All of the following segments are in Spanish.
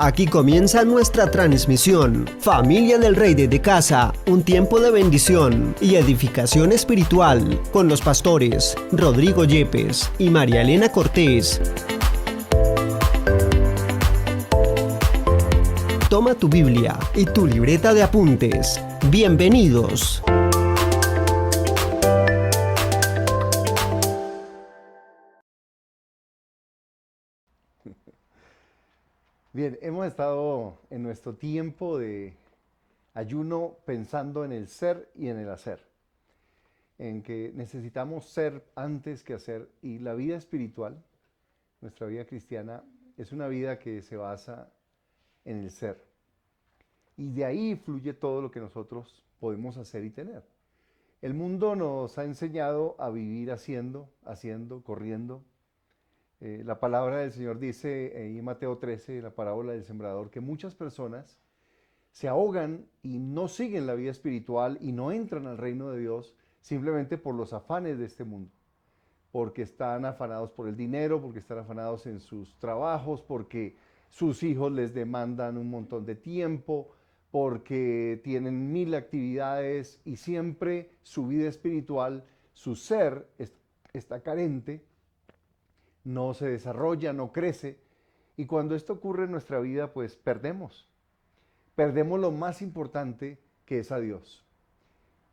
Aquí comienza nuestra transmisión. Familia del Rey desde casa, un tiempo de bendición y edificación espiritual con los pastores Rodrigo Yepes y María Elena Cortés. Toma tu Biblia y tu libreta de apuntes. Bienvenidos. Bien, hemos estado en nuestro tiempo de ayuno pensando en el ser y en el hacer, en que necesitamos ser antes que hacer, y la vida espiritual, nuestra vida cristiana, es una vida que se basa en el ser. Y de ahí fluye todo lo que nosotros podemos hacer y tener. El mundo nos ha enseñado a vivir haciendo, corriendo. La palabra del Señor dice en Mateo 13, la parábola del sembrador, que muchas personas se ahogan y no siguen la vida espiritual y no entran al reino de Dios simplemente por los afanes de este mundo. Porque están afanados por el dinero, porque están afanados en sus trabajos, porque sus hijos les demandan un montón de tiempo, porque tienen 1000 actividades y siempre su vida espiritual, su ser está carente, no se desarrolla, no crece. Y cuando esto ocurre en nuestra vida, pues perdemos lo más importante, que es a Dios.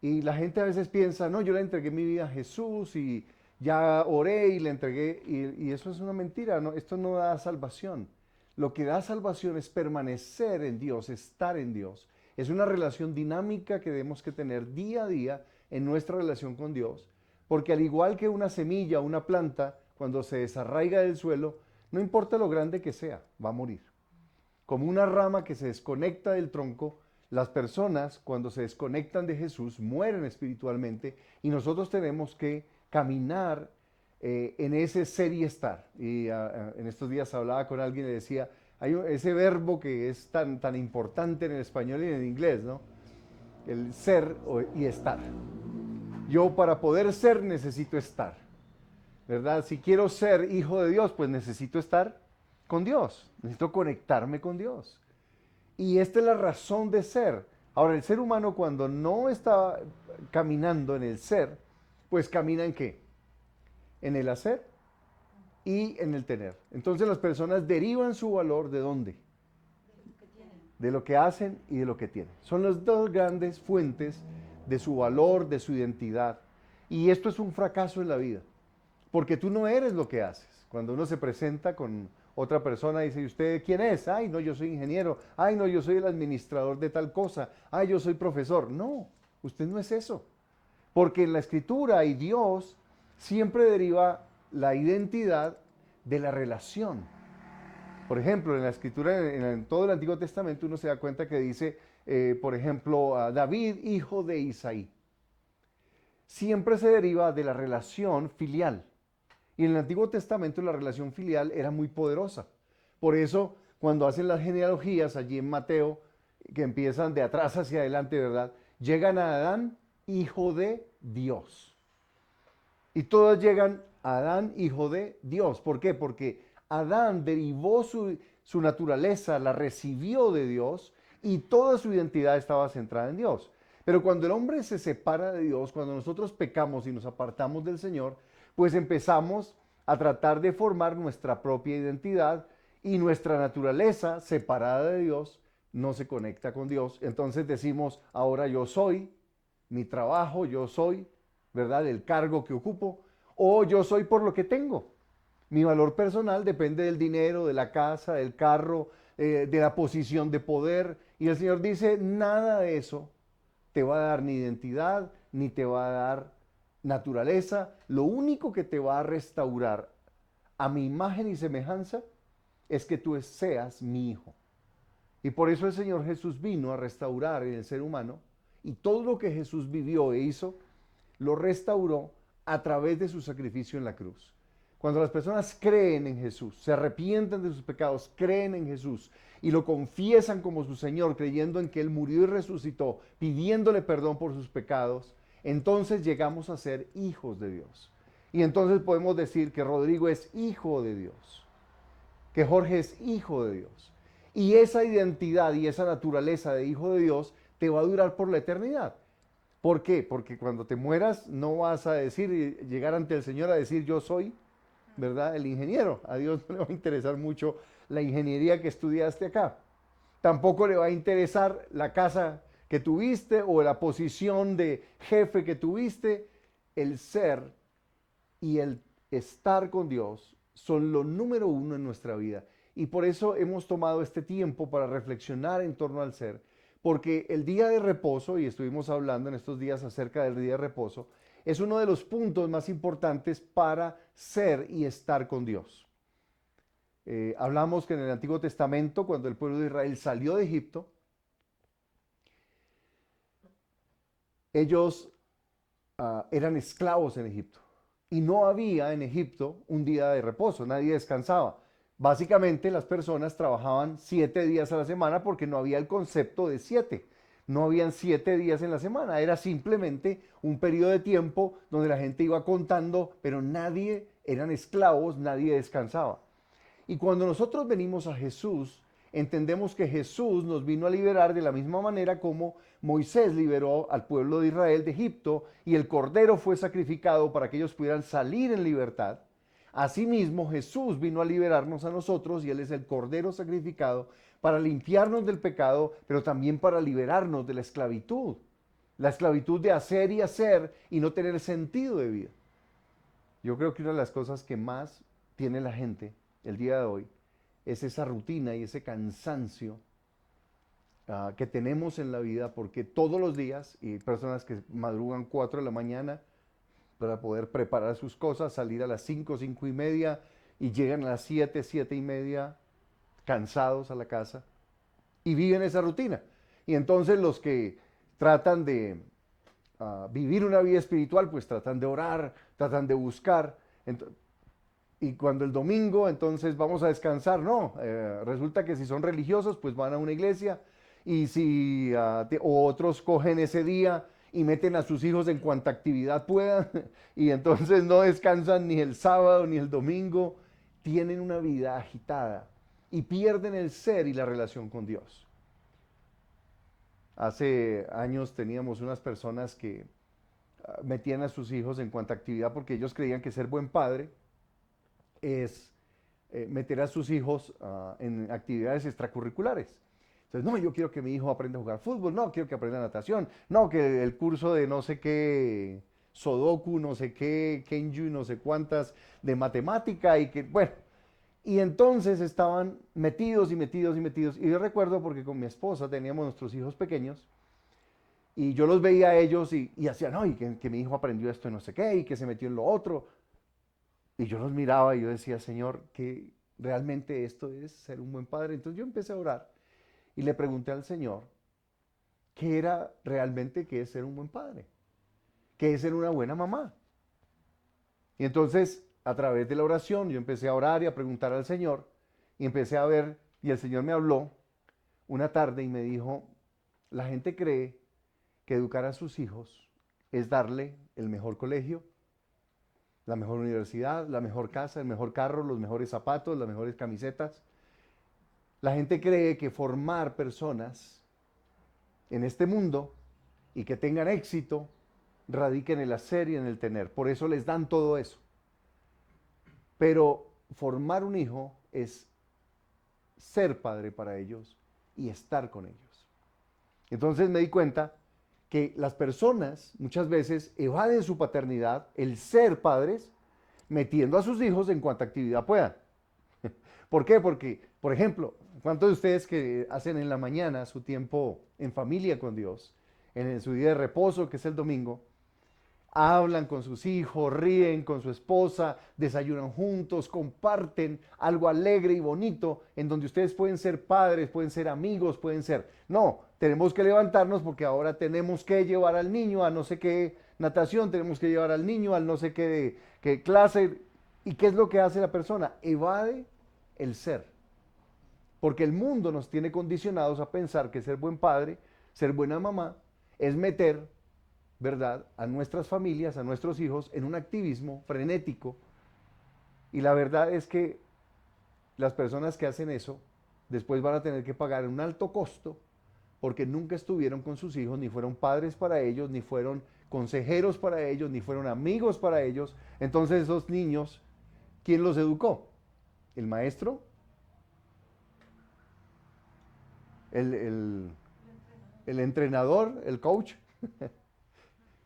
Y la gente a veces piensa, no, yo le entregué mi vida a Jesús y ya oré y le entregué, y eso es una mentira, no, esto no da salvación. Lo que da salvación es permanecer en Dios, estar en Dios. Es una relación dinámica que debemos que tener día a día en nuestra relación con Dios, porque al igual que una semilla, una planta, cuando se desarraiga del suelo, no importa lo grande que sea, va a morir. Como una rama que se desconecta del tronco, las personas cuando se desconectan de Jesús mueren espiritualmente, y nosotros tenemos que caminar en ese ser y estar. Y en estos días hablaba con alguien y le decía, hay ese verbo que es tan importante en el español y en el inglés, ¿no? El ser y estar. Yo para poder ser necesito estar, ¿verdad? Si quiero ser hijo de Dios, pues necesito estar con Dios, necesito conectarme con Dios. Y esta es la razón de ser. Ahora, el ser humano cuando no está caminando en el ser, pues camina en ¿qué? En el hacer y en el tener. Entonces las personas derivan su valor ¿de dónde? De lo que hacen y de lo que tienen. Son las dos grandes fuentes de su valor, de su identidad. Y esto es un fracaso en la vida, porque tú no eres lo que haces. Cuando uno se presenta con otra persona y dice, ¿y usted quién es? Ay, no, yo soy ingeniero. Ay, no, yo soy el administrador de tal cosa. Ay, yo soy profesor. No, usted no es eso. Porque en la Escritura y Dios siempre deriva la identidad de la relación. Por ejemplo, en la Escritura, en todo el Antiguo Testamento, uno se da cuenta que dice, por ejemplo, a David, hijo de Isaí. Siempre se deriva de la relación filial. Y en el Antiguo Testamento la relación filial era muy poderosa. Por eso, cuando hacen las genealogías allí en Mateo, que empiezan de atrás hacia adelante, ¿verdad? Llegan a Adán, hijo de Dios. Y todas llegan a Adán, hijo de Dios. ¿Por qué? Porque Adán derivó su naturaleza, la recibió de Dios, y toda su identidad estaba centrada en Dios. Pero cuando el hombre se separa de Dios, cuando nosotros pecamos y nos apartamos del Señor, pues empezamos a tratar de formar nuestra propia identidad, y nuestra naturaleza separada de Dios no se conecta con Dios. Entonces decimos, ahora yo soy, mi trabajo, yo soy, ¿verdad? El cargo que ocupo, o yo soy por lo que tengo. Mi valor personal depende del dinero, de la casa, del carro, de la posición de poder. Y el Señor dice, nada de eso te va a dar ni identidad, ni te va a dar naturaleza. Lo único que te va a restaurar a mi imagen y semejanza es que tú seas mi hijo. Y por eso el Señor Jesús vino a restaurar en el ser humano, y todo lo que Jesús vivió e hizo, lo restauró a través de su sacrificio en la cruz. Cuando las personas creen en Jesús, se arrepienten de sus pecados, creen en Jesús y lo confiesan como su Señor, creyendo en que Él murió y resucitó, pidiéndole perdón por sus pecados, entonces llegamos a ser hijos de Dios. Y entonces podemos decir que Rodrigo es hijo de Dios, que Jorge es hijo de Dios. Y esa identidad y esa naturaleza de hijo de Dios te va a durar por la eternidad. ¿Por qué? Porque cuando te mueras no vas a decir, llegar ante el Señor a decir yo soy, ¿verdad? El ingeniero. A Dios no le va a interesar mucho la ingeniería que estudiaste acá. Tampoco le va a interesar la casa que tuviste o la posición de jefe que tuviste. El ser y el estar con Dios son lo número uno en nuestra vida. Y por eso hemos tomado este tiempo para reflexionar en torno al ser. Porque el día de reposo, y estuvimos hablando en estos días acerca del día de reposo, es uno de los puntos más importantes para ser y estar con Dios. Hablamos que en el Antiguo Testamento, cuando el pueblo de Israel salió de Egipto, ellos eran esclavos en Egipto. Y no había en Egipto un día de reposo, nadie descansaba. Básicamente las personas trabajaban 7 días a la semana porque no había el concepto de 7. No habían 7 días en la semana, era simplemente un periodo de tiempo donde la gente iba contando, pero nadie, eran esclavos, nadie descansaba. Y cuando nosotros venimos a Jesús, entendemos que Jesús nos vino a liberar de la misma manera como Moisés liberó al pueblo de Israel de Egipto y el cordero fue sacrificado para que ellos pudieran salir en libertad. Asimismo, Jesús vino a liberarnos a nosotros y Él es el cordero sacrificado para limpiarnos del pecado, pero también para liberarnos de la esclavitud de hacer y hacer y no tener sentido de vida. Yo creo que una de las cosas que más tiene la gente el día de hoy es esa rutina y ese cansancio que tenemos en la vida, porque todos los días, y personas que madrugan 4 de la mañana para poder preparar sus cosas, salir a las 5, 5 y media, y llegan a las 7, 7 y media, cansados a la casa, y viven esa rutina. Y entonces los que tratan de vivir una vida espiritual, pues tratan de orar, tratan de buscar. Y cuando el domingo, entonces vamos a descansar, no, resulta que si son religiosos, pues van a una iglesia, y si o otros cogen ese día y meten a sus hijos en cuanta actividad puedan, y entonces no descansan ni el sábado ni el domingo, tienen una vida agitada y pierden el ser y la relación con Dios. Hace años teníamos unas personas que metían a sus hijos en cuanta actividad porque ellos creían que ser buen padre es meter a sus hijos en actividades extracurriculares. Entonces, no, yo quiero que mi hijo aprenda a jugar fútbol, no, quiero que aprenda natación, no, que el curso de no sé qué, Sudoku, no sé qué, Kenju, no sé cuántas, de matemática y que, bueno. Y entonces estaban metidos y metidos y metidos. Y yo recuerdo porque con mi esposa teníamos nuestros hijos pequeños y yo los veía a ellos y hacían, no, y que mi hijo aprendió esto y no sé qué, y que se metió en lo otro. Y yo los miraba y yo decía, Señor, que realmente esto es ser un buen padre. Entonces yo empecé a orar y le pregunté al Señor, ¿qué era realmente qué es ser un buen padre? ¿Qué es ser una buena mamá? Y entonces, a través de la oración, yo empecé a orar y a preguntar al Señor y empecé a ver, y el Señor me habló una tarde y me dijo, la gente cree que educar a sus hijos es darle el mejor colegio, la mejor universidad, la mejor casa, el mejor carro, los mejores zapatos, las mejores camisetas. La gente cree que formar personas en este mundo y que tengan éxito radica en el hacer y en el tener. Por eso les dan todo eso. Pero formar un hijo es ser padre para ellos y estar con ellos. Entonces me di cuenta que las personas muchas veces evaden su paternidad, el ser padres, metiendo a sus hijos en cuanta actividad puedan. ¿Por qué? Porque, por ejemplo, ¿cuántos de ustedes que hacen en la mañana su tiempo en familia con Dios, en su día de reposo, que es el domingo, hablan con sus hijos, ríen con su esposa, desayunan juntos, comparten algo alegre y bonito en donde ustedes pueden ser padres, pueden ser amigos, pueden ser... No, tenemos que levantarnos porque ahora tenemos que llevar al niño a no sé qué natación, tenemos que llevar al niño al no sé qué clase. ¿Y qué es lo que hace la persona? Evade el ser. Porque el mundo nos tiene condicionados a pensar que ser buen padre, ser buena mamá, es meter, ¿verdad?, a nuestras familias, a nuestros hijos, en un activismo frenético. Y la verdad es que las personas que hacen eso después van a tener que pagar un alto costo porque nunca estuvieron con sus hijos, ni fueron padres para ellos, ni fueron consejeros para ellos, ni fueron amigos para ellos. Entonces esos niños, ¿quién los educó? ¿El maestro? ¿El entrenador? ¿El coach?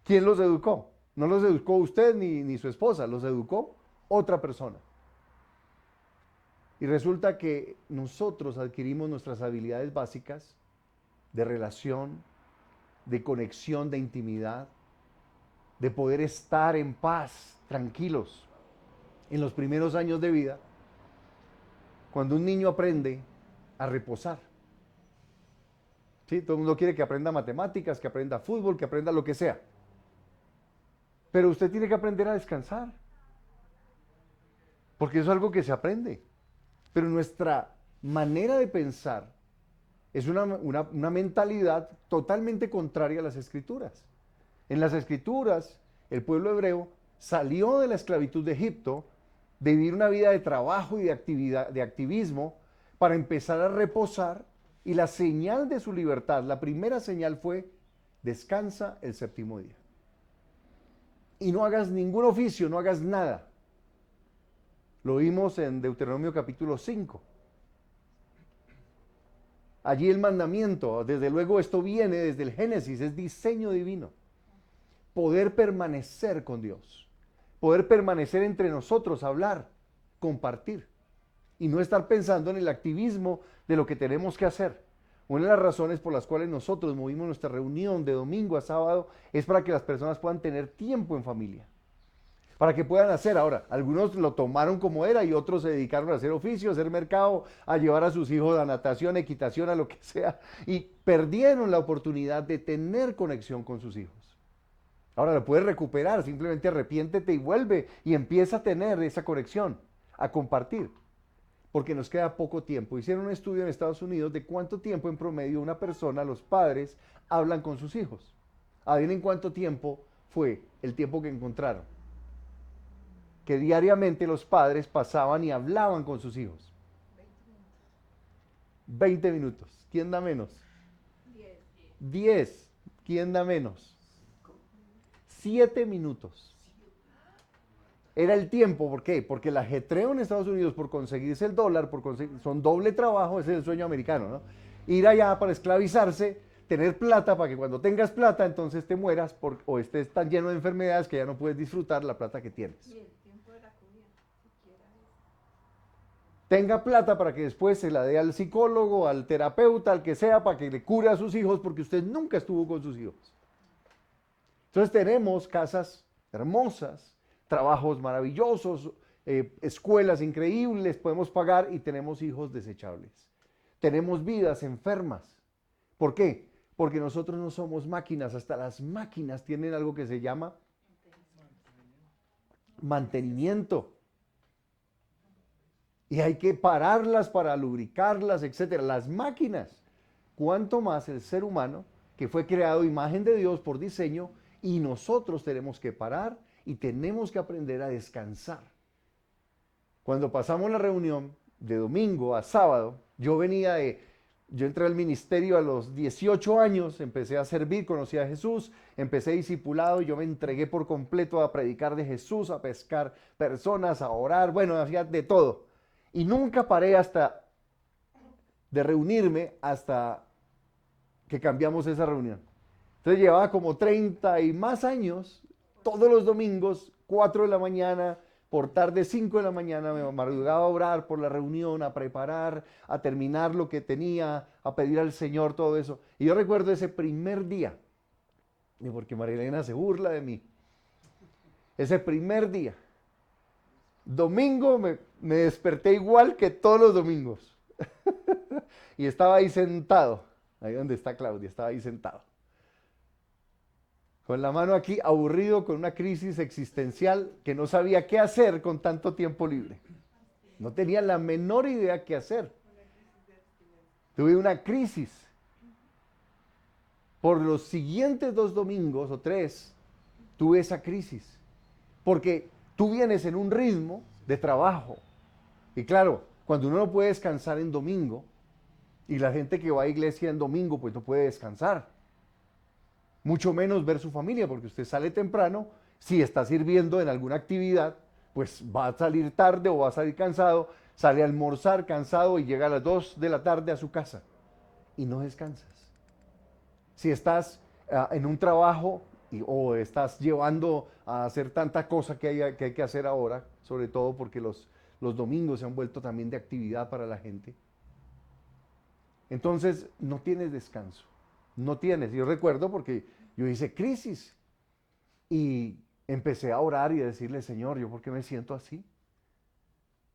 ¿Quién los educó? No los educó usted ni su esposa, los educó otra persona. Y resulta que nosotros adquirimos nuestras habilidades básicas de relación, de conexión, de intimidad, de poder estar en paz, tranquilos, en los primeros años de vida, cuando un niño aprende a reposar. ¿Sí? Todo el mundo quiere que aprenda matemáticas, que aprenda fútbol, que aprenda lo que sea. Pero usted tiene que aprender a descansar, porque eso es algo que se aprende. Pero nuestra manera de pensar es una mentalidad totalmente contraria a las Escrituras. En las Escrituras, el pueblo hebreo salió de la esclavitud de Egipto, de vivir una vida de trabajo y de actividad, de activismo, para empezar a reposar, y la señal de su libertad, la primera señal fue: descansa el séptimo día. Y no hagas ningún oficio, no hagas nada. Lo vimos en Deuteronomio capítulo 5. Allí el mandamiento, desde luego esto viene desde el Génesis, es diseño divino. Poder permanecer con Dios, poder permanecer entre nosotros, hablar, compartir, y no estar pensando en el activismo de lo que tenemos que hacer. Una de las razones por las cuales nosotros movimos nuestra reunión de domingo a sábado es para que las personas puedan tener tiempo en familia, para que puedan hacer. Ahora, algunos lo tomaron como era y otros se dedicaron a hacer oficio, a hacer mercado, a llevar a sus hijos a natación, equitación, a lo que sea, y perdieron la oportunidad de tener conexión con sus hijos. Ahora lo puedes recuperar, simplemente arrepiéntete y vuelve y empieza a tener esa conexión, a compartir, porque nos queda poco tiempo. Hicieron un estudio en Estados Unidos de cuánto tiempo en promedio una persona, los padres, hablan con sus hijos. Adivinen cuánto tiempo fue el tiempo que encontraron. Que diariamente los padres pasaban y hablaban con sus hijos. 20 minutos. ¿Quién da menos? 10. ¿Quién da menos? 7 minutos. Era el tiempo. ¿Por qué? Porque el ajetreo en Estados Unidos por conseguirse el dólar, son doble trabajo, ese es el sueño americano, ¿no? Ir allá para esclavizarse, tener plata para que cuando tengas plata entonces te mueras o estés tan lleno de enfermedades que ya no puedes disfrutar la plata que tienes. Tenga plata para que después se la dé al psicólogo, al terapeuta, al que sea, para que le cure a sus hijos, porque usted nunca estuvo con sus hijos. Entonces tenemos casas hermosas, trabajos maravillosos, escuelas increíbles, podemos pagar, y tenemos hijos desechables. Tenemos vidas enfermas. ¿Por qué? Porque nosotros no somos máquinas, hasta las máquinas tienen algo que se llama mantenimiento. Y hay que pararlas para lubricarlas, etcétera. Las máquinas. Cuánto más el ser humano, que fue creado imagen de Dios por diseño, y nosotros tenemos que parar y tenemos que aprender a descansar. Cuando pasamos la reunión de domingo a sábado, yo entré al ministerio a los 18 años, empecé a servir, conocí a Jesús, empecé discipulado, yo me entregué por completo a predicar de Jesús, a pescar personas, a orar, bueno, hacía de todo. Y nunca paré de reunirme hasta que cambiamos esa reunión. Entonces llevaba como 30 y más años, todos los domingos, 4 de la mañana, por tarde 5 de la mañana, me madrugaba a orar por la reunión, a preparar, a terminar lo que tenía, a pedir al Señor todo eso. Y yo recuerdo ese primer día, porque María Elena se burla de mí, ese primer día, domingo me desperté igual que todos los domingos. Y estaba ahí sentado, ahí donde está Claudia, estaba ahí sentado. Con la mano aquí, aburrido, con una crisis existencial que no sabía qué hacer con tanto tiempo libre. No tenía la menor idea qué hacer. Tuve una crisis. Por los siguientes 2 domingos o 3, tuve esa crisis. Porque tú vienes en un ritmo de trabajo. Y claro, cuando uno no puede descansar en domingo, Y la gente que va a iglesia en domingo, pues no puede descansar. Mucho menos ver su familia, porque usted sale temprano, si está sirviendo en alguna actividad, pues va a salir tarde o va a salir cansado, sale a almorzar cansado y llega a las 2 de la tarde a su casa y no descansas. Si estás en un trabajo o estás llevando a hacer tanta cosa que hay que hacer ahora, sobre todo porque los domingos se han vuelto también de actividad para la gente, entonces no tienes descanso, no tienes. Yo recuerdo porque yo hice crisis y empecé a orar y a decirle, Señor, ¿yo por qué me siento así?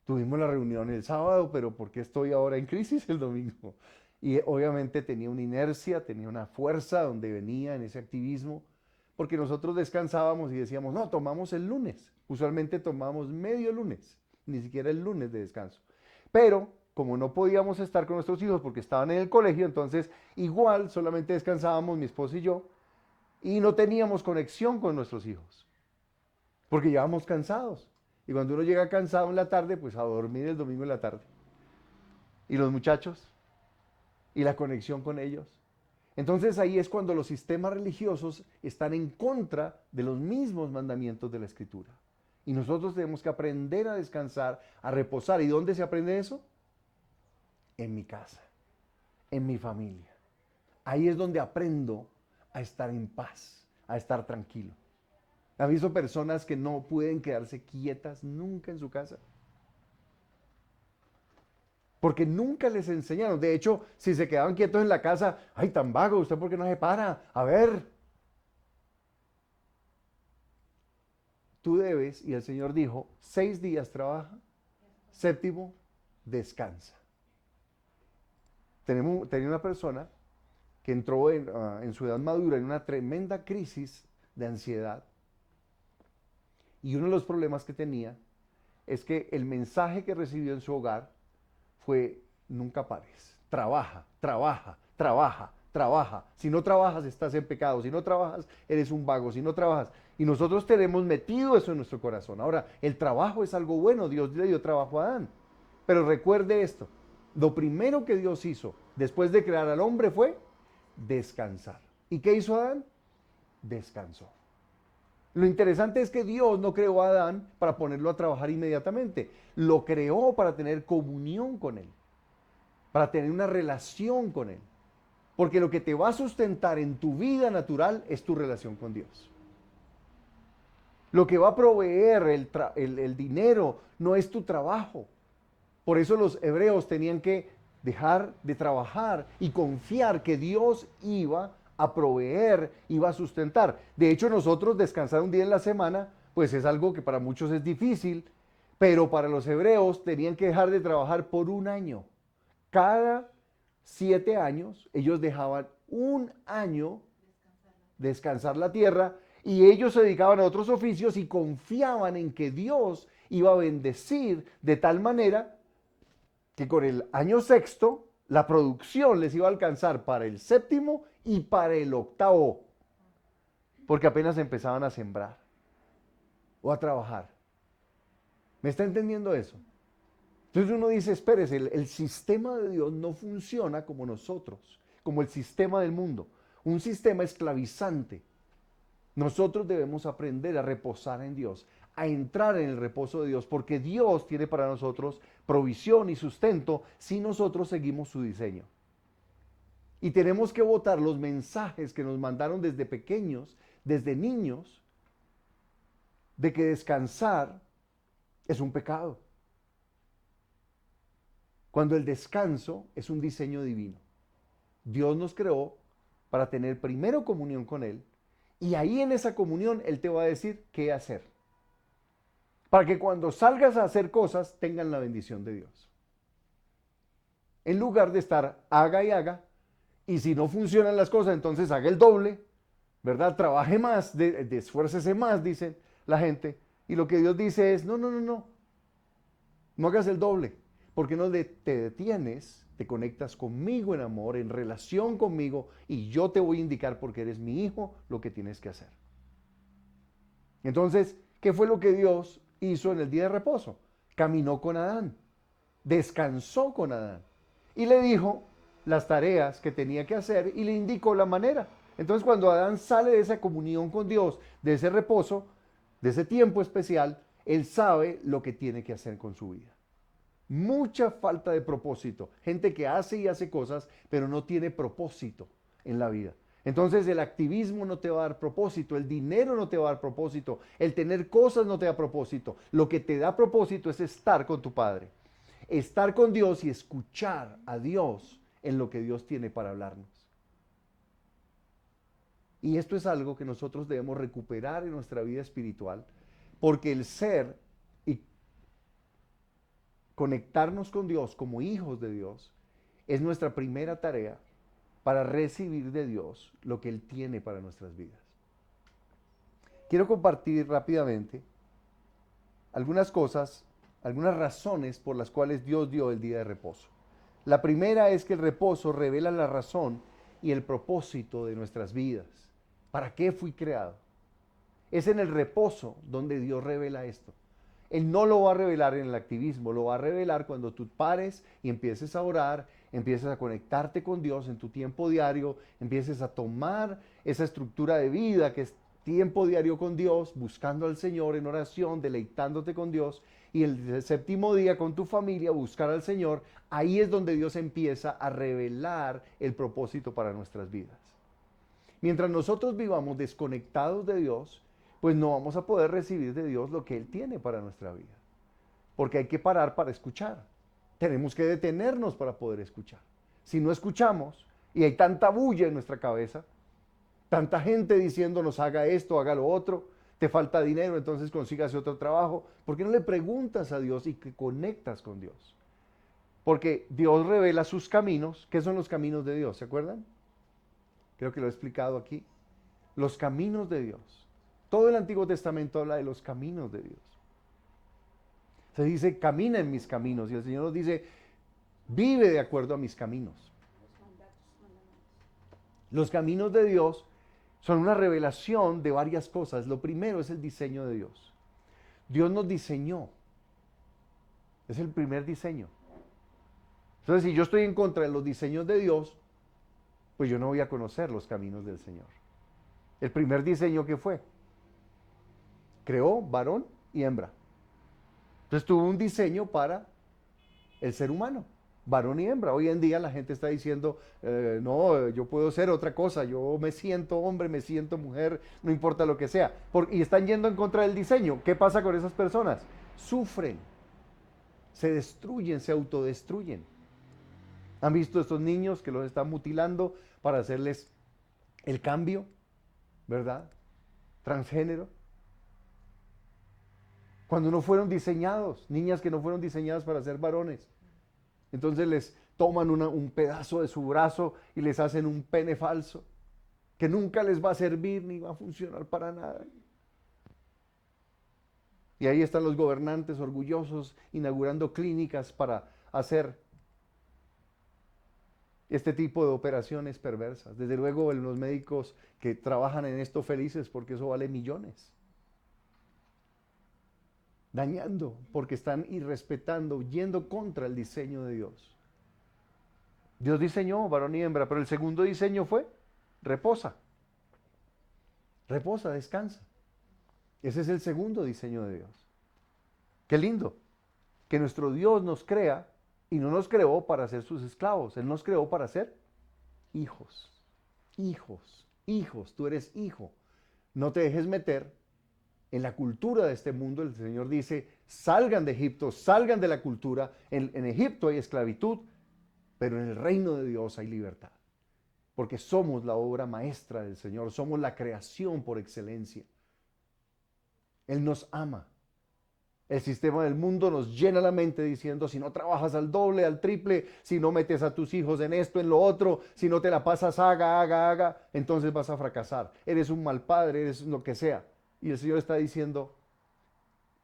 Tuvimos la reunión el sábado, pero ¿por qué estoy ahora en crisis el domingo? Y obviamente tenía una inercia, tenía una fuerza donde venía en ese activismo, porque nosotros descansábamos y decíamos, no, tomamos el lunes. Usualmente tomamos medio lunes, ni siquiera el lunes de descanso. Pero como no podíamos estar con nuestros hijos porque estaban en el colegio, entonces igual solamente descansábamos mi esposa y yo, y no teníamos conexión con nuestros hijos, porque llevábamos cansados. Y cuando uno llega cansado en la tarde, pues a dormir el domingo en la tarde. Y los muchachos, y la conexión con ellos. Entonces ahí es cuando los sistemas religiosos están en contra de los mismos mandamientos de la Escritura. Y nosotros tenemos que aprender a descansar, a reposar. ¿Y dónde se aprende eso? En mi casa, en mi familia. Ahí es donde aprendo a estar en paz, a estar tranquilo. ¿Han visto personas que no pueden quedarse quietas nunca en su casa? Porque nunca les enseñaron. De hecho, si se quedaban quietos en la casa, ¡ay, tan vago! ¿Usted por qué no se para? A ver. Tú debes, y el Señor dijo, 6 días trabaja, séptimo descansa. Tenía una persona que entró en su edad madura en una tremenda crisis de ansiedad. Y uno de los problemas que tenía es que el mensaje que recibió en su hogar fue: nunca pares, trabaja, trabaja, trabaja, trabaja. Si no trabajas estás en pecado, si no trabajas eres un vago, si no trabajas. Y nosotros tenemos metido eso en nuestro corazón. Ahora, el trabajo es algo bueno, Dios le dio trabajo a Adán. Pero recuerde esto, lo primero que Dios hizo después de crear al hombre fue descansar. ¿Y qué hizo Adán? Descansó. Lo interesante es que Dios no creó a Adán para ponerlo a trabajar inmediatamente. Lo creó para tener comunión con él, para tener una relación con él. Porque lo que te va a sustentar en tu vida natural es tu relación con Dios. Lo que va a proveer el dinero no es tu trabajo. Por eso los hebreos tenían que dejar de trabajar y confiar que Dios iba a proveer, iba a sustentar. De hecho, nosotros descansar un día en la semana, pues es algo que para muchos es difícil, pero para los hebreos tenían que dejar de trabajar por un año. Cada 7 años, ellos dejaban un año descansar la tierra y ellos se dedicaban a otros oficios y confiaban en que Dios iba a bendecir de tal manera que con el año sexto la producción les iba a alcanzar para el séptimo y para el octavo, porque apenas empezaban a sembrar o a trabajar. ¿Me está entendiendo eso? Entonces uno dice, espérese, el sistema de Dios no funciona como nosotros, como el sistema del mundo, un sistema esclavizante. Nosotros debemos aprender a reposar en Dios, a entrar en el reposo de Dios, porque Dios tiene para nosotros provisión y sustento si nosotros seguimos su diseño. Y tenemos que botar los mensajes que nos mandaron desde pequeños, desde niños, de que descansar es un pecado. Cuando el descanso es un diseño divino. Dios nos creó para tener primero comunión con Él, y ahí en esa comunión Él te va a decir qué hacer. Para que cuando salgas a hacer cosas tengan la bendición de Dios. En lugar de estar haga y haga, y si no funcionan las cosas, entonces haga el doble, ¿verdad? Trabaje más, esfuércese más, dice la gente. Y lo que Dios dice es, no hagas el doble, porque no te detienes, te conectas conmigo en amor, en relación conmigo, y yo te voy a indicar, porque eres mi hijo, lo que tienes que hacer. Entonces, ¿qué fue lo que Dios hizo en el día de reposo? Caminó con Adán, descansó con Adán, y le dijo, las tareas que tenía que hacer y le indicó la manera. Entonces cuando Adán sale de esa comunión con Dios, de ese reposo, de ese tiempo especial, él sabe lo que tiene que hacer con su vida. Mucha falta de propósito. Gente que hace y hace cosas, pero no tiene propósito en la vida. Entonces el activismo no te va a dar propósito, el dinero no te va a dar propósito, el tener cosas no te da propósito. Lo que te da propósito es estar con tu Padre, estar con Dios y escuchar a Dios en lo que Dios tiene para hablarnos. Y esto es algo que nosotros debemos recuperar en nuestra vida espiritual, porque el ser y conectarnos con Dios como hijos de Dios es nuestra primera tarea para recibir de Dios lo que Él tiene para nuestras vidas. Quiero compartir rápidamente algunas cosas, algunas razones por las cuales Dios dio el día de reposo. La primera es que el reposo revela la razón y el propósito de nuestras vidas. ¿Para qué fui creado? Es en el reposo donde Dios revela esto. Él no lo va a revelar en el activismo, lo va a revelar cuando tú pares y empieces a orar, empieces a conectarte con Dios en tu tiempo diario, empieces a tomar esa estructura de vida que es tiempo diario con Dios, buscando al Señor en oración, deleitándote con Dios, y el séptimo día con tu familia, buscar al Señor. Ahí es donde Dios empieza a revelar el propósito para nuestras vidas. Mientras nosotros vivamos desconectados de Dios, pues no vamos a poder recibir de Dios lo que Él tiene para nuestra vida. Porque hay que parar para escuchar. Tenemos que detenernos para poder escuchar. Si no escuchamos, y hay tanta bulla en nuestra cabeza, tanta gente diciéndonos haga esto, haga lo otro, te falta dinero, entonces consígase otro trabajo. ¿Por qué no le preguntas a Dios y que conectas con Dios? Porque Dios revela sus caminos. ¿Qué son los caminos de Dios? ¿Se acuerdan? Creo que lo he explicado aquí. Los caminos de Dios. Todo el Antiguo Testamento habla de los caminos de Dios. Se dice, camina en mis caminos. Y el Señor nos dice, vive de acuerdo a mis caminos. Los caminos de Dios son una revelación de varias cosas. Lo primero es el diseño de Dios. Dios nos diseñó. Es el primer diseño. Entonces, si yo estoy en contra de los diseños de Dios, pues yo no voy a conocer los caminos del Señor. El primer diseño que fue, creó varón y hembra. Entonces tuvo un diseño para el ser humano, varón y hembra. Hoy en día la gente está diciendo, no, yo puedo ser otra cosa, yo me siento hombre, me siento mujer, no importa lo que sea. Y están yendo en contra del diseño. ¿Qué pasa con esas personas? Sufren, se destruyen, se autodestruyen. ¿Han visto estos niños que los están mutilando para hacerles el cambio, verdad? Transgénero. Cuando no fueron diseñados, niñas que no fueron diseñadas para ser varones. Entonces les toman un pedazo de su brazo y les hacen un pene falso, que nunca les va a servir ni va a funcionar para nada. Y ahí están los gobernantes orgullosos inaugurando clínicas para hacer este tipo de operaciones perversas. Desde luego los médicos que trabajan en esto felices porque eso vale millones. Dañando porque están irrespetando, yendo contra el diseño de Dios. Dios diseñó varón y hembra, pero el segundo diseño fue reposa. Reposa, descansa. Ese es el segundo diseño de Dios. Qué lindo que nuestro Dios nos crea y no nos creó para ser sus esclavos. Él nos creó para ser hijos. Hijos, hijos, tú eres hijo. No te dejes meter en la cultura de este mundo. El Señor dice, salgan de Egipto, salgan de la cultura. En Egipto hay esclavitud, pero en el reino de Dios hay libertad. Porque somos la obra maestra del Señor, somos la creación por excelencia. Él nos ama. El sistema del mundo nos llena la mente diciendo, si no trabajas al doble, al triple, si no metes a tus hijos en esto, en lo otro, si no te la pasas haga, entonces vas a fracasar. Eres un mal padre, eres lo que sea. Y el Señor está diciendo,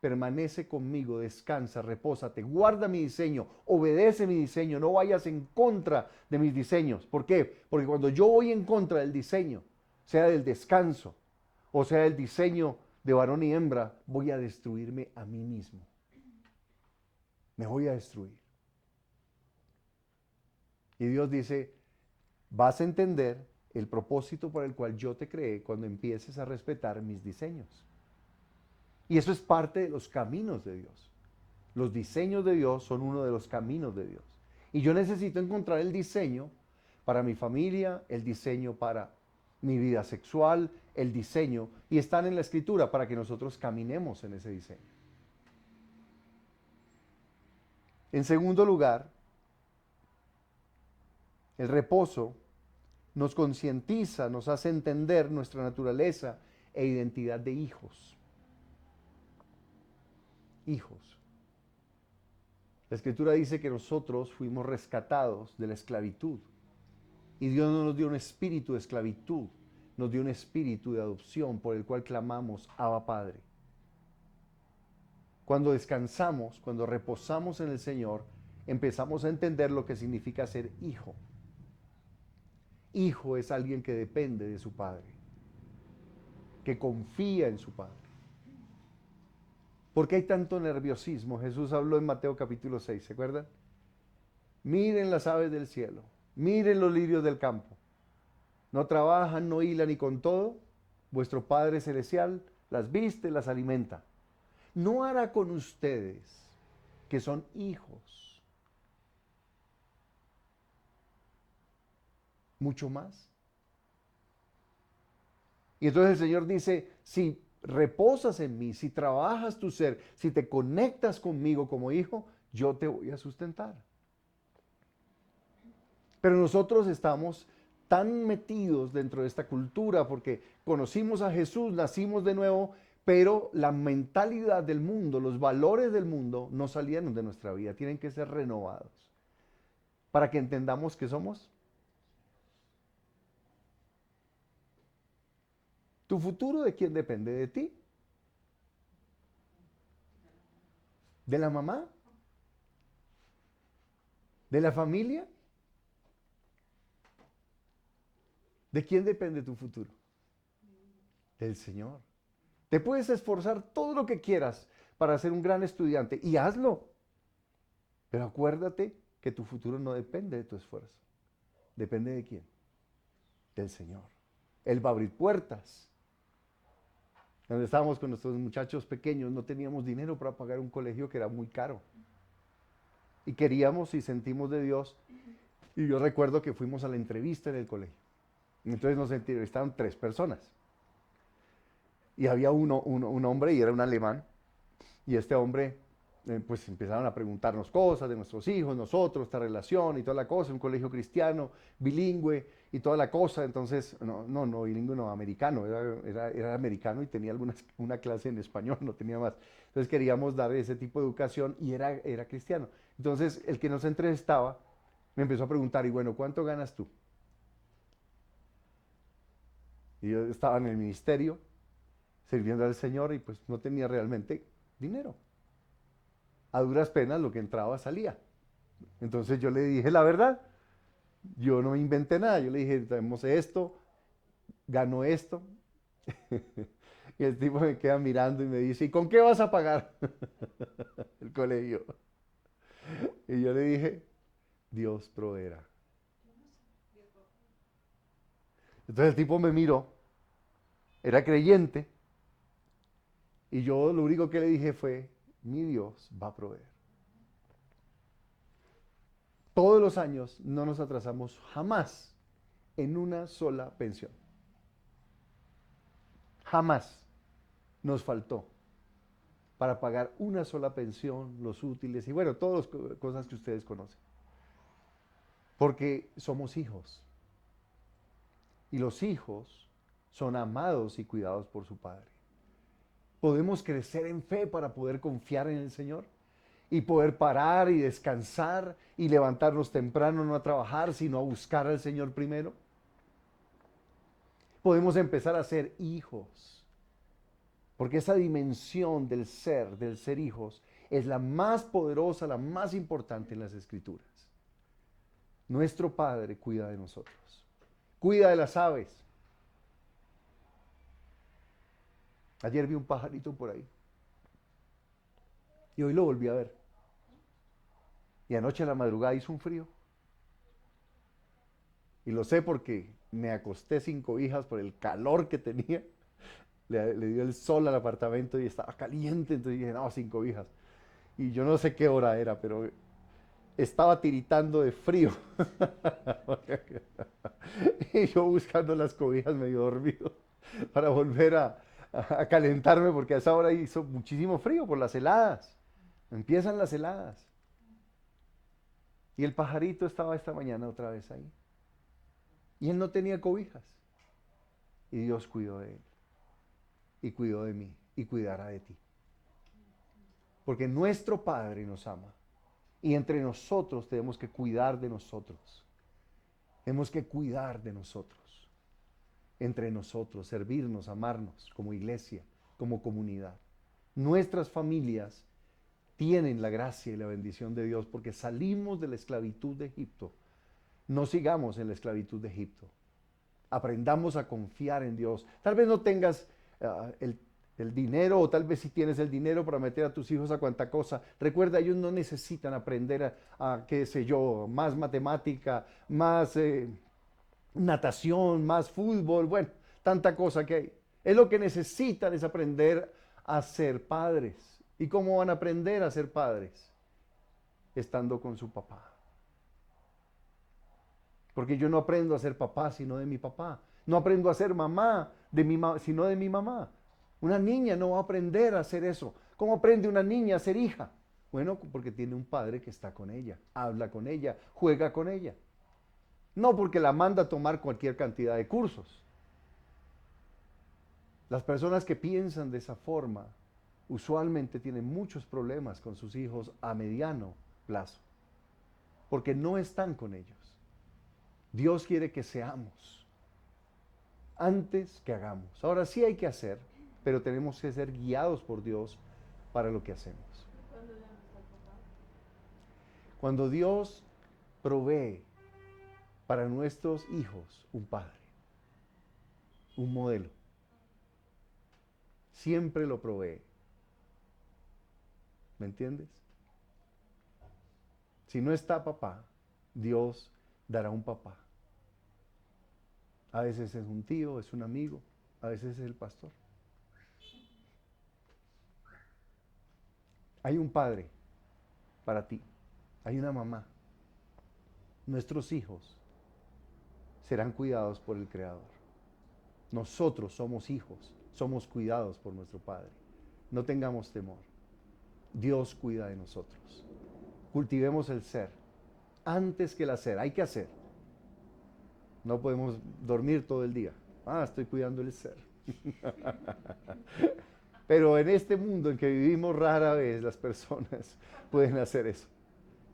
permanece conmigo, descansa, repósate, guarda mi diseño, obedece mi diseño, no vayas en contra de mis diseños. ¿Por qué? Porque cuando yo voy en contra del diseño, sea del descanso o sea del diseño de varón y hembra, voy a destruirme a mí mismo. Me voy a destruir. Y Dios dice, vas a entender el propósito por el cual yo te creé cuando empieces a respetar mis diseños. Y eso es parte de los caminos de Dios. Los diseños de Dios son uno de los caminos de Dios. Y yo necesito encontrar el diseño para mi familia, el diseño para mi vida sexual, el diseño, y están en la Escritura para que nosotros caminemos en ese diseño. En segundo lugar, el reposo nos concientiza, nos hace entender nuestra naturaleza e identidad de hijos. Hijos. La Escritura dice que nosotros fuimos rescatados de la esclavitud. Y Dios no nos dio un espíritu de esclavitud, nos dio un espíritu de adopción por el cual clamamos, Abba Padre. Cuando descansamos, cuando reposamos en el Señor, empezamos a entender lo que significa ser hijo. Hijo es alguien que depende de su padre, que confía en su padre. ¿Por qué hay tanto nerviosismo? Jesús habló en Mateo capítulo 6, ¿se acuerdan? Miren las aves del cielo, miren los lirios del campo. No trabajan, no hilan y con todo, vuestro Padre Celestial las viste, las alimenta. ¿No hará con ustedes, que son hijos, mucho más? Y entonces el Señor dice, si reposas en mí, si trabajas tu ser, si te conectas conmigo como hijo, yo te voy a sustentar. Pero nosotros estamos tan metidos dentro de esta cultura porque conocimos a Jesús, nacimos de nuevo, pero la mentalidad del mundo, los valores del mundo no salieron de nuestra vida, tienen que ser renovados para que entendamos que somos. ¿Tu futuro de quién depende? ¿De ti? ¿De la mamá? ¿De la familia? ¿De quién depende tu futuro? Del Señor. Te puedes esforzar todo lo que quieras para ser un gran estudiante y hazlo. Pero acuérdate que tu futuro no depende de tu esfuerzo. ¿Depende de quién? Del Señor. Él va a abrir puertas. Cuando estábamos con nuestros muchachos pequeños no teníamos dinero para pagar un colegio que era muy caro. Y queríamos y sentimos de Dios. Y yo recuerdo que fuimos a la entrevista en el colegio. Entonces nos entrevistaron 3 personas. Y había un hombre y era un alemán. Y este hombre, pues empezaron a preguntarnos cosas de nuestros hijos, nosotros, esta relación y toda la cosa. Un colegio cristiano, bilingüe y toda la cosa. Entonces, no bilingüe, no, americano. Era americano y tenía una clase en español, no tenía más. Entonces queríamos dar ese tipo de educación y era cristiano. Entonces el que nos entrevistaba me empezó a preguntar, y bueno, ¿cuánto ganas tú? Y yo estaba en el ministerio sirviendo al Señor y pues no tenía realmente dinero. A duras penas lo que entraba salía. Entonces yo le dije la verdad. Yo no inventé nada. Yo le dije, tenemos esto, gano esto. Y el tipo me queda mirando y me dice, ¿y con qué vas a pagar el colegio? Y yo le dije, Dios proveerá. Entonces el tipo me miró, era creyente, y yo lo único que le dije fue, mi Dios va a proveer. Todos los años no nos atrasamos jamás en una sola pensión. Jamás nos faltó para pagar una sola pensión, los útiles y bueno, todas las cosas que ustedes conocen. Porque somos hijos. Y los hijos son amados y cuidados por su padre. Podemos crecer en fe para poder confiar en el Señor y poder parar y descansar y levantarnos temprano, no a trabajar, sino a buscar al Señor primero. Podemos empezar a ser hijos, porque esa dimensión del ser hijos, es la más poderosa, la más importante en las Escrituras. Nuestro Padre cuida de nosotros, cuida de las aves. Ayer vi un pajarito por ahí y hoy lo volví a ver. Y anoche a la madrugada hizo un frío. Y lo sé porque me acosté sin cobijas por el calor que tenía. Le dio el sol al apartamento y estaba caliente, entonces dije, no, sin cobijas. Y yo no sé qué hora era, pero estaba tiritando de frío. Y yo buscando las cobijas medio dormido para volver a calentarme porque a esa hora hizo muchísimo frío por las heladas. Empiezan las heladas. Y el pajarito estaba esta mañana otra vez ahí. Y él no tenía cobijas. Y Dios cuidó de él. Y cuidó de mí. Y cuidará de ti. Porque nuestro Padre nos ama. Y entre nosotros tenemos que cuidar de nosotros. Tenemos que cuidar de nosotros. Entre nosotros, servirnos, amarnos como iglesia, como comunidad. Nuestras familias tienen la gracia y la bendición de Dios porque salimos de la esclavitud de Egipto. No sigamos en la esclavitud de Egipto. Aprendamos a confiar en Dios. Tal vez no tengas el dinero, o tal vez si tienes el dinero para meter a tus hijos a cuanta cosa. Recuerda, ellos no necesitan aprender qué sé yo, más matemática, más natación, más fútbol, bueno, tanta cosa que hay. Es lo que necesitan es aprender a ser padres. ¿Y cómo van a aprender a ser padres? Estando con su papá. Porque yo no aprendo a ser papá sino de mi papá. No aprendo a ser mamá sino de mi mamá. Una niña no va a aprender a hacer eso. ¿Cómo aprende una niña a ser hija? Bueno, porque tiene un padre que está con ella, habla con ella, juega con ella. No porque la manda a tomar cualquier cantidad de cursos. Las personas que piensan de esa forma usualmente tienen muchos problemas con sus hijos a mediano plazo, porque no están con ellos. Dios quiere que seamos antes que hagamos. Ahora sí hay que hacer, pero tenemos que ser guiados por Dios para lo que hacemos. Cuando Dios provee para nuestros hijos un padre, un modelo, siempre lo provee. ¿Me entiendes? Si no está papá, Dios dará un papá. A veces es un tío, es un amigo, a veces es el pastor. Hay un padre para ti, hay una mamá. Nuestros hijos serán cuidados por el Creador. Nosotros somos hijos, somos cuidados por nuestro Padre. No tengamos temor. Dios cuida de nosotros. Cultivemos el ser antes que el hacer. Hay que hacer. No podemos dormir todo el día. Estoy cuidando el ser. Pero en este mundo en que vivimos rara vez las personas pueden hacer eso.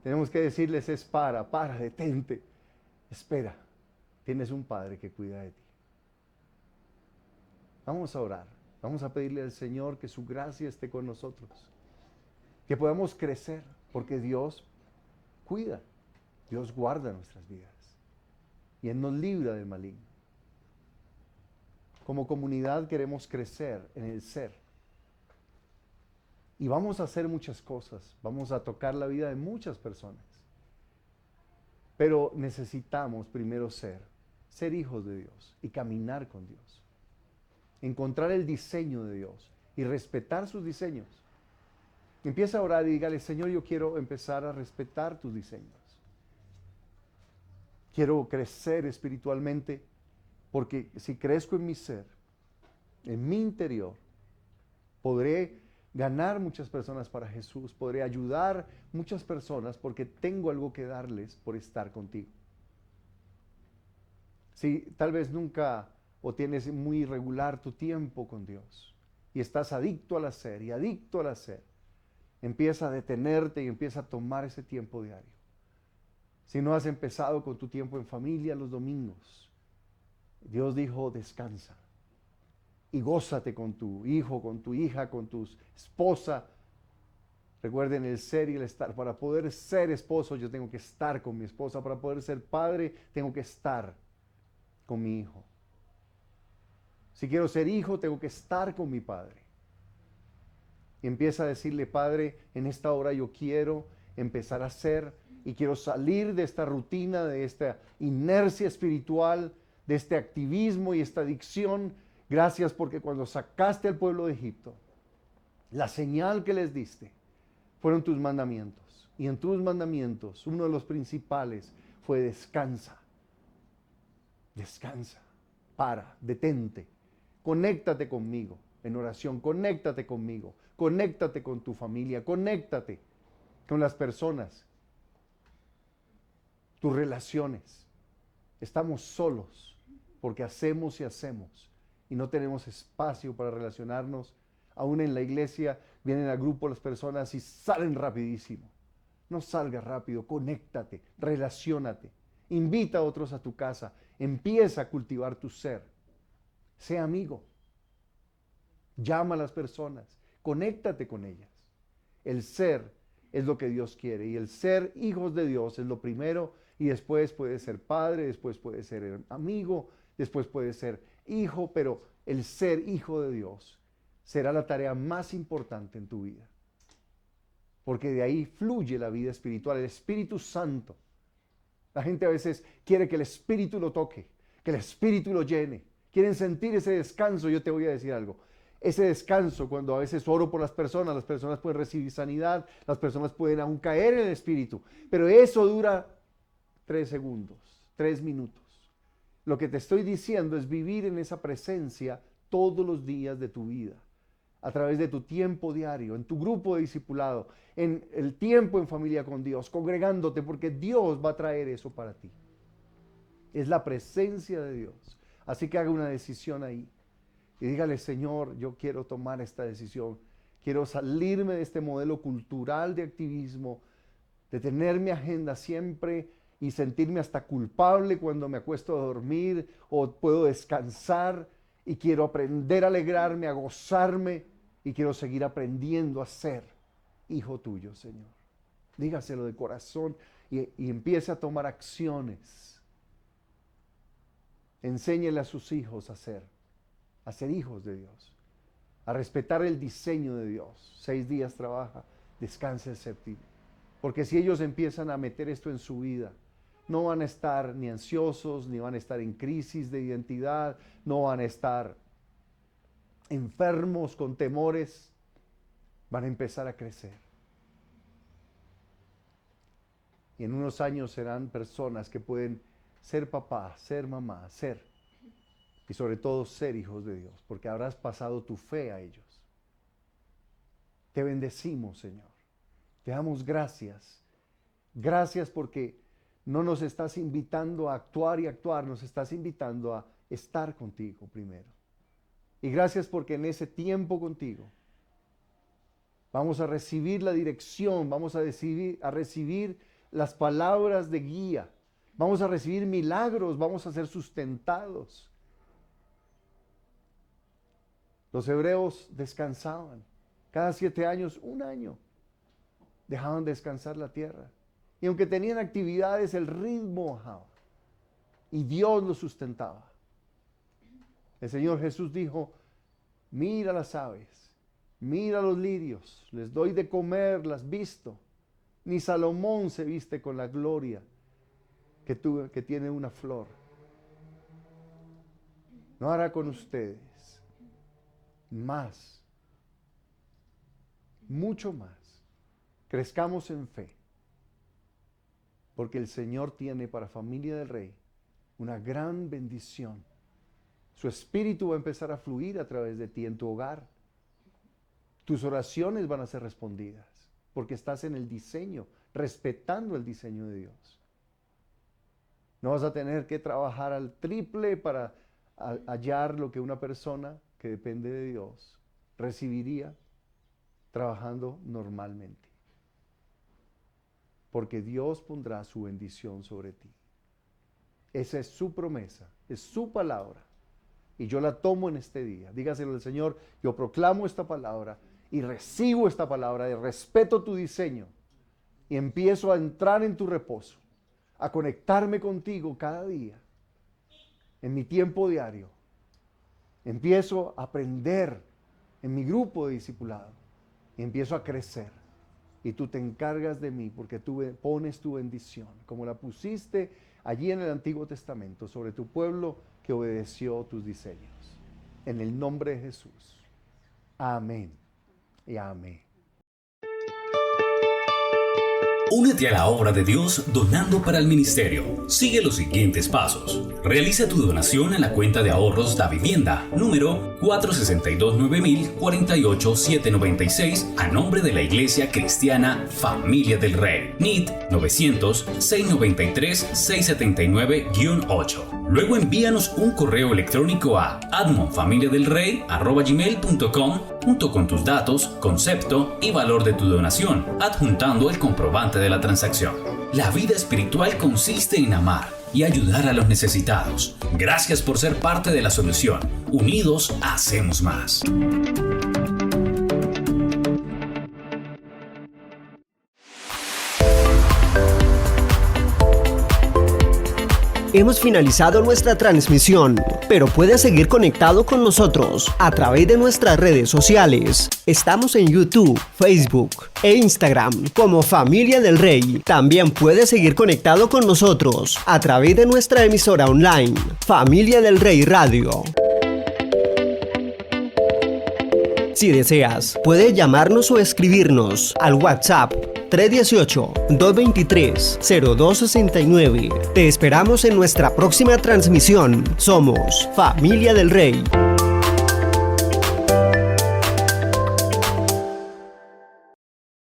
Tenemos que decirles para, detente, espera. Tienes un Padre que cuida de ti. Vamos a orar. Vamos a pedirle al Señor que su gracia esté con nosotros. Que podamos crecer, porque Dios cuida. Dios guarda nuestras vidas. Y Él nos libra del maligno. Como comunidad queremos crecer en el ser. Y vamos a hacer muchas cosas. Vamos a tocar la vida de muchas personas. Pero necesitamos primero ser hijos de Dios y caminar con Dios. Encontrar el diseño de Dios y respetar sus diseños. Empieza a orar y dígale, Señor, yo quiero empezar a respetar tus diseños. Quiero crecer espiritualmente porque si crezco en mi ser, en mi interior, podré ganar muchas personas para Jesús, podré ayudar muchas personas porque tengo algo que darles por estar contigo. Si tal vez nunca o tienes muy irregular tu tiempo con Dios y estás adicto al hacer y adicto al hacer, empieza a detenerte y empieza a tomar ese tiempo diario. Si no has empezado con tu tiempo en familia los domingos, Dios dijo descansa y gózate con tu hijo, con tu hija, con tu esposa. Recuerden el ser y el estar. Para poder ser esposo yo tengo que estar con mi esposa. Para poder ser padre tengo que estar con mi hijo. Si quiero ser hijo tengo que estar con mi padre. Y empieza a decirle, Padre, en esta hora yo quiero empezar a ser y quiero salir de esta rutina, de esta inercia espiritual, de este activismo y esta adicción. Gracias porque cuando sacaste al pueblo de Egipto, la señal que les diste fueron tus mandamientos. Y en tus mandamientos, uno de los principales fue descansa. Descansa, detente, conéctate conmigo en oración, conéctate conmigo, conéctate con tu familia, conéctate con las personas, tus relaciones. Estamos solos porque hacemos y hacemos y no tenemos espacio para relacionarnos. Aún en la iglesia vienen al grupo las personas y salen rapidísimo. No salgas rápido, conéctate, relaciónate, invita a otros a tu casa, empieza a cultivar tu ser. Sé amigo, llama a las personas, conéctate con ellas. El ser es lo que Dios quiere y el ser hijos de Dios es lo primero y después puede ser padre, después puede ser amigo, después puede ser hijo, pero el ser hijo de Dios será la tarea más importante en tu vida. Porque de ahí fluye la vida espiritual, el Espíritu Santo. La gente a veces quiere que el Espíritu lo toque, que el Espíritu lo llene. Quieren sentir ese descanso. Yo te voy a decir algo. Ese descanso, cuando a veces oro por las personas pueden recibir sanidad, las personas pueden aún caer en el Espíritu. Pero eso dura 3 segundos, 3 minutos. Lo que te estoy diciendo es vivir en esa presencia todos los días de tu vida. A través de tu tiempo diario, en tu grupo de discipulado, en el tiempo en familia con Dios, congregándote, porque Dios va a traer eso para ti. Es la presencia de Dios. Así que haga una decisión ahí. Y dígale, Señor, yo quiero tomar esta decisión. Quiero salirme de este modelo cultural de activismo, de tener mi agenda siempre y sentirme hasta culpable cuando me acuesto a dormir o puedo descansar. Y quiero aprender a alegrarme, a gozarme. Y quiero seguir aprendiendo a ser hijo tuyo, Señor. Dígaselo de corazón y empiece a tomar acciones. Enséñele a sus hijos a ser hijos de Dios. A respetar el diseño de Dios. 6 días trabaja, descansa el séptimo. Porque si ellos empiezan a meter esto en su vida, no van a estar ni ansiosos, ni van a estar en crisis de identidad, no van a estar enfermos con temores, van a empezar a crecer. Y en unos años serán personas que pueden ser papá, ser mamá, y sobre todo ser hijos de Dios, porque habrás pasado tu fe a ellos. Te bendecimos, Señor. Te damos gracias. Gracias porque no nos estás invitando a actuar y actuar, nos estás invitando a estar contigo primero. Y gracias porque en ese tiempo contigo vamos a recibir la dirección, vamos a recibir las palabras de guía, vamos a recibir milagros, vamos a ser sustentados. Los hebreos descansaban. Cada 7 años, 1 año, dejaban descansar la tierra. Y aunque tenían actividades, el ritmo bajaba. Y Dios los sustentaba. El Señor Jesús dijo, mira las aves, mira los lirios, les doy de comer, las visto. Ni Salomón se viste con la gloria que tiene una flor. No hará con ustedes más, mucho más. Crezcamos en fe, porque el Señor tiene para Familia del Rey una gran bendición. Su espíritu va a empezar a fluir a través de ti en tu hogar. Tus oraciones van a ser respondidas porque estás en el diseño, respetando el diseño de Dios. No vas a tener que trabajar al triple para hallar lo que una persona que depende de Dios recibiría trabajando normalmente. Porque Dios pondrá su bendición sobre ti. Esa es su promesa, es su palabra. Y yo la tomo en este día. Dígaselo al Señor, yo proclamo esta palabra y recibo esta palabra, de respeto tu diseño y empiezo a entrar en tu reposo, a conectarme contigo cada día, en mi tiempo diario. Empiezo a aprender en mi grupo de discipulado y empiezo a crecer y tú te encargas de mí porque tú pones tu bendición, como la pusiste allí en el Antiguo Testamento sobre tu pueblo que obedeció tus diseños. En el nombre de Jesús. Amén y amén. Únete a la obra de Dios donando para el ministerio. Sigue los siguientes pasos. Realiza tu donación a la cuenta de ahorros Da Vivienda, número 462-9000-48-796, a nombre de la Iglesia Cristiana Familia del Rey. NIT 900-693-679-8. Luego envíanos un correo electrónico a admonfamiliadelrey@gmail.com junto con tus datos, concepto y valor de tu donación, adjuntando el comprobante de la transacción. La vida espiritual consiste en amar y ayudar a los necesitados. Gracias por ser parte de la solución. Unidos hacemos más. Hemos finalizado nuestra transmisión, pero puedes seguir conectado con nosotros a través de nuestras redes sociales. Estamos en YouTube, Facebook e Instagram como Familia del Rey. También puedes seguir conectado con nosotros a través de nuestra emisora online, Familia del Rey Radio. Si deseas, puedes llamarnos o escribirnos al WhatsApp 318-223-0269. Te esperamos en nuestra próxima transmisión. Somos Familia del Rey.